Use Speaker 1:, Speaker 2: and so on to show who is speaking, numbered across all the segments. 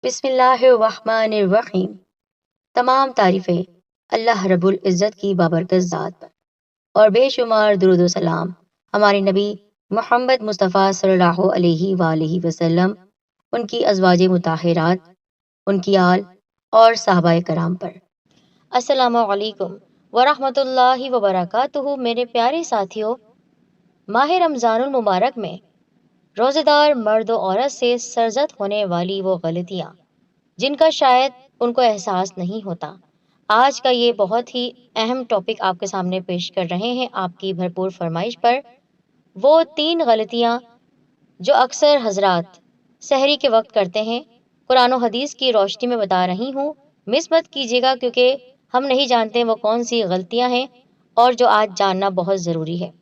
Speaker 1: बिस्मिल्लाहिर्रहमानिर्रहीम। तमाम तारीफ़ें अल्लाह रब्बुल इज़्ज़त की बाबरकत ज़ात पर और बेशुमार दुरूद व सलाम हमारे नबी मोहम्मद मुस्तफ़ा सल्लल्लाहु अलैहि वालैहि वसल्लम, उनकी अज़वाज मुताहिरात, उनकी आल और सहाबाए कराम पर। अस्सलामुअलैकुम वरहमतुल्लाहि वबरकातुहू। मेरे प्यारे साथियों, माह रमज़ानुल मुबारक में रोज़ेदार मर्द व औरत से सरजद होने वाली वो गलतियाँ जिनका शायद उनको एहसास नहीं होता, आज का ये बहुत ही अहम टॉपिक आपके सामने पेश कर रहे हैं आपकी भरपूर फरमाइश पर। वो 3 गलतियाँ जो अक्सर हजरात सहरी के वक्त करते हैं, कुरान और हदीस की रोशनी में बता रही हूँ। मिस मत कीजिएगा, क्योंकि हम नहीं जानते वो कौन सी गलतियाँ हैं और जो आज जानना बहुत ज़रूरी है।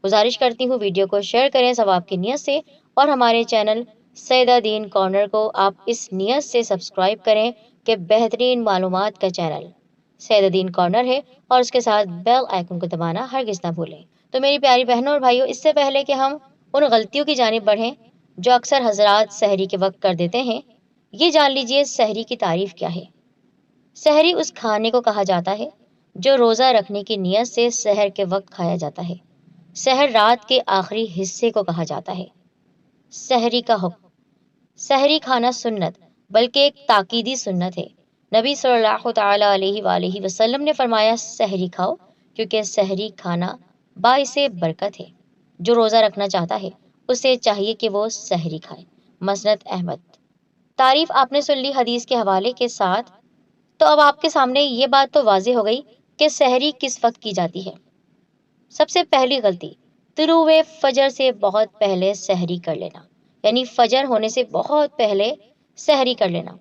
Speaker 1: गुजारिश करती हूँ वीडियो को शेयर करें सवाब की नियत से, और हमारे चैनल सैयदा कॉर्नर को आप इस नियत से सब्सक्राइब करें कि बेहतरीन मालूमात का चैनल सैयदा कॉर्नर है, और उसके साथ बेल आइकन को दबाना हरगिज़ ना भूलें। तो मेरी प्यारी बहनों और भाइयों, इससे पहले कि हम उन गलतियों की जानिब बढ़ें जो अक्सर हजरात सहरी के वक्त कर देते हैं, ये जान लीजिए सहरी की तारीफ क्या है। सहरी उस खाने को कहा जाता है जो रोज़ा रखने की नियत से सहर के वक्त खाया जाता है। सहर रात के आखिरी हिस्से को कहा जाता है। सहरी का हुक्म। सहरी खाना सुन्नत बल्कि एक ताकीदी सुन्नत है। नबी सल्लल्लाहु तआला अलैहि वसल्लम ने फरमाया, सहरी खाओ, क्योंकि सहरी खाना बाइसे बरकत है। जो रोज़ा रखना चाहता है उसे चाहिए कि वो सहरी खाए। मसनद अहमद। तारीफ आपने सुन ली हदीस के हवाले के साथ, तो अब आपके सामने ये बात तो वाज़े हो गई कि सहरी किस वक्त की जाती है। सबसे पहली गलती, तुलुए फजर से बहुत पहले सहरी कर लेना, यानी फजर होने से बहुत पहले सहरी कर लेना।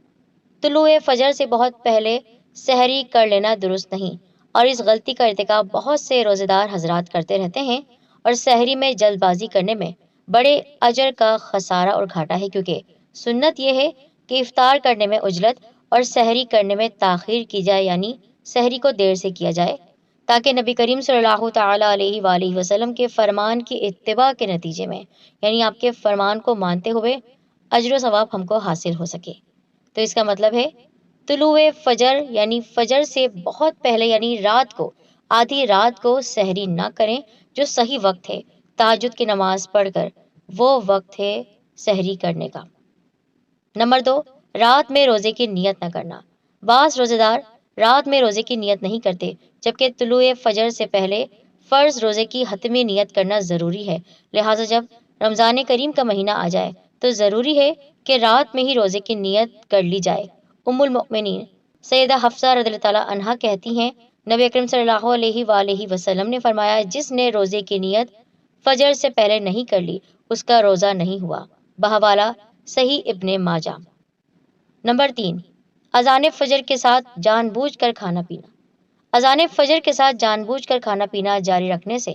Speaker 1: तुलुए फजर से बहुत पहले सहरी कर लेना दुरुस्त नहीं, और इस गलती का इर्तिकाब बहुत से रोज़ेदार हजरात करते रहते हैं। और सहरी में जल्दबाजी करने में बड़े अजर का खसारा और घाटा है, क्योंकि सुन्नत यह है कि इफ्तार करने में उजलत और सहरी करने में ताखीर की जाए, यानी सहरी को देर से किया जाए, ताकि नबी करीम सल्लल्लाहु तआला अलैहि वसल्लम के फरमान की इत्तिबा के नतीजे में, यानी आपके फरमान को मानते हुए अजर सवाब हमको हासिल हो सके। तो इसका मतलब है तुलुए फजर यानी फजर से बहुत पहले, यानी रात को, आधी रात को सहरी ना करें, जो सही वक्त है तहज्जुद की नमाज पढ़कर, वो वक्त है सहरी करने का। नंबर 2, रात में रोजे की नियत न करना। बास रोजेदार रात में रोजे की नियत नहीं करते, जबकि तुलुए फजर से पहले फर्ज रोजे की हतमी नियत करना जरूरी है। लिहाजा जब रमजान करीम का महीना आ जाए तो जरूरी है कि रात में ही रोजे की नियत कर ली जाए। उम्मुल मोमिनीन सैयदा हफ्सा रज़ियल्लाहु ताला अन्हा कहती हैं, नबी अकरम सल्लल्लाहु अलैहि वसल्लम ने फरमाया, जिसने रोजे की नियत फजर से पहले नहीं कर ली उसका रोजा नहीं हुआ। बहवाला सही इब्ने माजा। नंबर 3, अजान फजर के साथ जानबूझकर खाना पीना। अजान फजर के साथ जानबूझकर खाना पीना जारी रखने से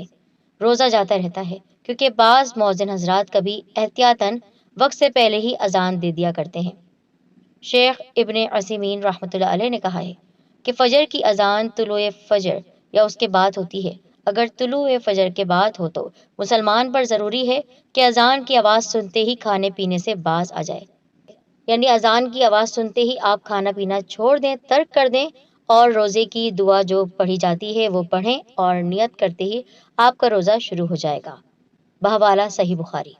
Speaker 1: रोज़ा जाता रहता है, क्योंकि बाज़ मौज़िन हजरात कभी एहतियातन वक्त से पहले ही अजान दे दिया करते हैं। शेख इब्ने असीमीन रहमतुल्लाह अलैह ने कहा है कि फ़जर की अजान तुलुए फ़जर या उसके बाद होती है। अगर तुलुए फ़जर के बाद हो तो मुसलमान पर ज़रूरी है कि अजान की आवाज़ सुनते ही खाने पीने से बाज आ जाए, यानी अजान की आवाज़ सुनते ही आप खाना पीना छोड़ दें, तर्क कर दें, और रोज़े की दुआ जो पढ़ी जाती है वो पढ़ें, और नियत करते ही आपका रोज़ा शुरू हो जाएगा। बहवाला सही बुखारी।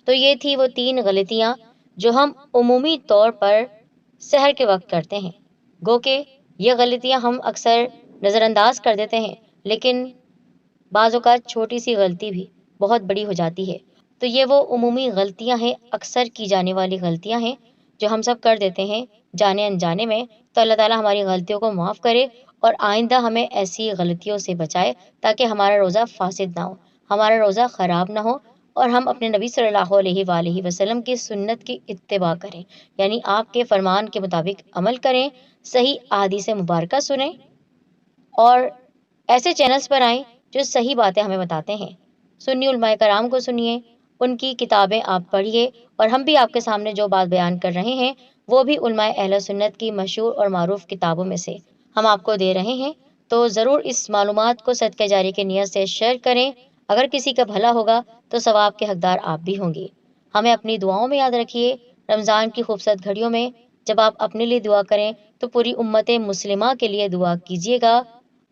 Speaker 1: तो ये थी वो 3 गलतियाँ जो हम उमूमी तौर पर सहर के वक्त करते हैं। गो के ये गलतियाँ हम अक्सर नज़रअंदाज कर देते हैं, लेकिन बाज़ औक़ात छोटी सी गलती भी बहुत बड़ी हो जाती है। तो ये वो उमूमी गलतियाँ हैं, अक्सर की जाने वाली गलतियाँ हैं जो हम सब कर देते हैं जाने अनजाने में। तो अल्लाह ताला हमारी गलतियों को माफ़ करे और आइंदा हमें ऐसी गलतियों से बचाए, ताकि हमारा रोज़ा फासिद ना हो, हमारा रोज़ा ख़राब ना हो, और हम अपने नबी सल्लल्लाहु अलैहि वसल्लम की सुन्नत की इत्तिबा करें, यानी आपके फरमान के मुताबिक अमल करें, सही अहादीस मुबारका सुनें, और ऐसे चैनल्स पर आएँ जो सही बातें हमें बताते हैं। सुन्नी उलमाए कराम को सुनिए, उनकी किताबें आप पढ़िए, और हम भी आपके सामने जो बात बयान कर रहे हैं वो भी उलमाए अहले सुन्नत की मशहूर और मारूफ किताबों में से हम आपको दे रहे हैं। तो ज़रूर इस मालूमात को सदका जारी की नियत से शेयर करें। अगर किसी का भला होगा तो सवाब के हकदार आप भी होंगे। हमें अपनी दुआओं में याद रखिए। رمضان کی خوبصورت گھڑیوں میں جب آپ اپنے لیے دعا کریں تو پوری امت مسلمہ کے لیے دعا کیجیے گا۔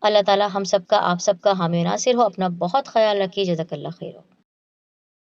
Speaker 1: اللہ تعالی ہم سب کا آپ سب کا حامی و ناصر ہو۔ اپنا بہت خیال رکھیے۔ جزاک اللہ خیر ہو۔